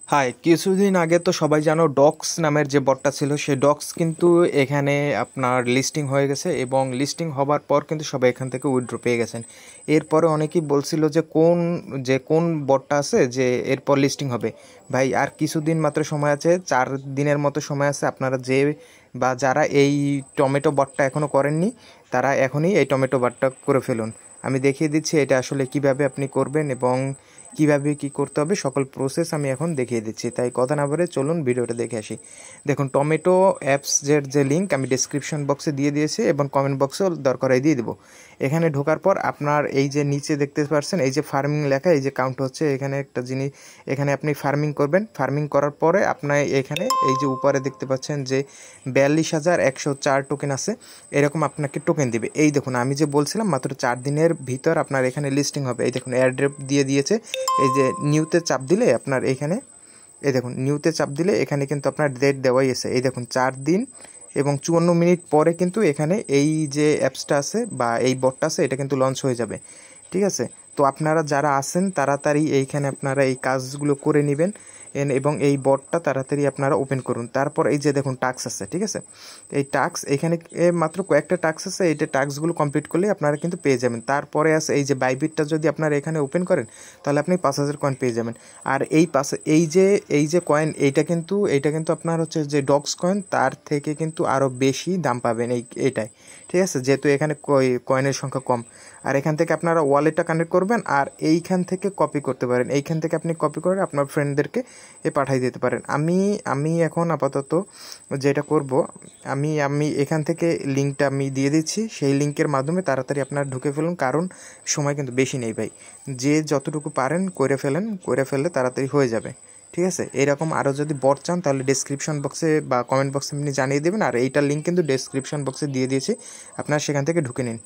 High, কিছুদিন আগে তো সবাই জানো ডক্স নামের যে বটটা ছিল সেই ডক্স কিন্তু এখানে আপনার লিস্টিং হয়ে গেছে এবং লিস্টিং হবার পর কিন্তু সবাই এখান থেকে উইথড্র পেয়ে গেছেন। এরপরে অনেকেই বলছিল যে কোন বটটা আছে যে এরপর লিস্টিং হবে। ভাই আর কিছুদিন মাত্র সময় আছে, 4 দিনের মতো সময় আছে। আপনারা যারা এই টমেটো বটটা এখনও করেননি তারা এখনই এই টমেটো বটটা করে ফেলুন। আমি দেখিয়ে দিচ্ছি এটা আসলে কিভাবে আপনি করবেন এবং কিভাবে কি করতে হবে, সকল প্রসেস আমি এখন দেখিয়ে দিচ্ছি। তাই কথা না বলে চলুন ভিডিওটা দেখে আসি। দেখুন, টমেটো অ্যাপসের যে লিঙ্ক আমি ডিসক্রিপশন বক্সে দিয়ে দিয়েছি এবং কমেন্ট বক্সেও দরকার হয় দিয়ে দেবো। এখানে ঢোকার পর আপনার এই যে নিচে দেখতে পাচ্ছেন এই যে ফার্মিং লেখা, এই যে কাউন্ট হচ্ছে, এখানে একটা জিনিস, এখানে আপনি ফার্মিং করবেন। ফার্মিং করার পরে আপনার এখানে এই যে উপরে দেখতে পাচ্ছেন যে 42,104 টোকেন আছে, এরকম আপনাকে টোকেন দিবে। এই দেখুন, আমি যে বলছিলাম মাত্র 4 দিনের ভিতর আপনার এখানে লিস্টিং হবে। এই দেখুন এয়ারড্রপ দিয়ে দিয়েছে। এই যে নিউতে চাপ দিলে আপনার এখানে, এই দেখুন নিউতে চাপ দিলে এখানে কিন্তু আপনার ডেট দেওয়াই আছে। এই দেখুন 4 দিন এবং 54 মিনিট পরে কিন্তু এখানে এই যে অ্যাপসটা আছে বা এই বটটা আছে এটা কিন্তু লঞ্চ হয়ে যাবে। ঠিক আছে, তো আপনারা যারা আছেন তাড়াতাড়ি এইখানে আপনারা এই কাজগুলো করে নেবেন এবং এই বটটা তাড়াতাড়ি আপনারা ওপেন করুন। তারপর এই যে দেখুন টাস্ক আছে, ঠিক আছে, এই টাস্ক এখানে মাত্র কয়েকটা টাস্ক আছে, এইটা টাস্কগুলো কমপ্লিট করলে আপনারা কিন্তু পেয়ে যাবেন। তারপরে আছে এই যে বাইবিটটা, যদি আপনারা এখানে ওপেন করেন তাহলে আপনি 5,000 কয়েন পেয়ে যাবেন। আর এই যে কয়েন, এইটা কিন্তু আপনার হচ্ছে যে ডক্স কয়েন, তার থেকে কিন্তু আরও বেশি দাম পাবেন এটাই। ঠিক আছে, যেহেতু এখানে কয়েনের সংখ্যা কম। আর এখান থেকে আপনারা ওয়ালেটটা কানেক্ট করবেন আর এইখান থেকে কপি করতে পারেন। এইখান থেকে আপনি কপি করে আপনার ফ্রেন্ডদেরকে পাঠিয়ে দিতে পারেন। আমি এখন আপাতত যেটা করব, আমি এখান থেকে লিঙ্কটা আমি দিয়ে দিচ্ছি, সেই লিঙ্কের মাধ্যমে তাড়াতাড়ি আপনারা ঢুকে ফেলুন, কারণ সময় কিন্তু বেশি নেই ভাই। যে যতটুকু পারেন করে ফেললে তাড়াতাড়ি হয়ে যাবে। ঠিক আছে, এরকম আরও যদি বট চান তাহলে ডেসক্রিপশন বক্সে বা কমেন্ট বক্সে আপনি জানিয়ে দেবেন। আর এইটার লিঙ্ক কিন্তু ডেসক্রিপশন বক্সে দিয়ে দিয়েছি, আপনারা সেখান থেকে ঢুকে নিন।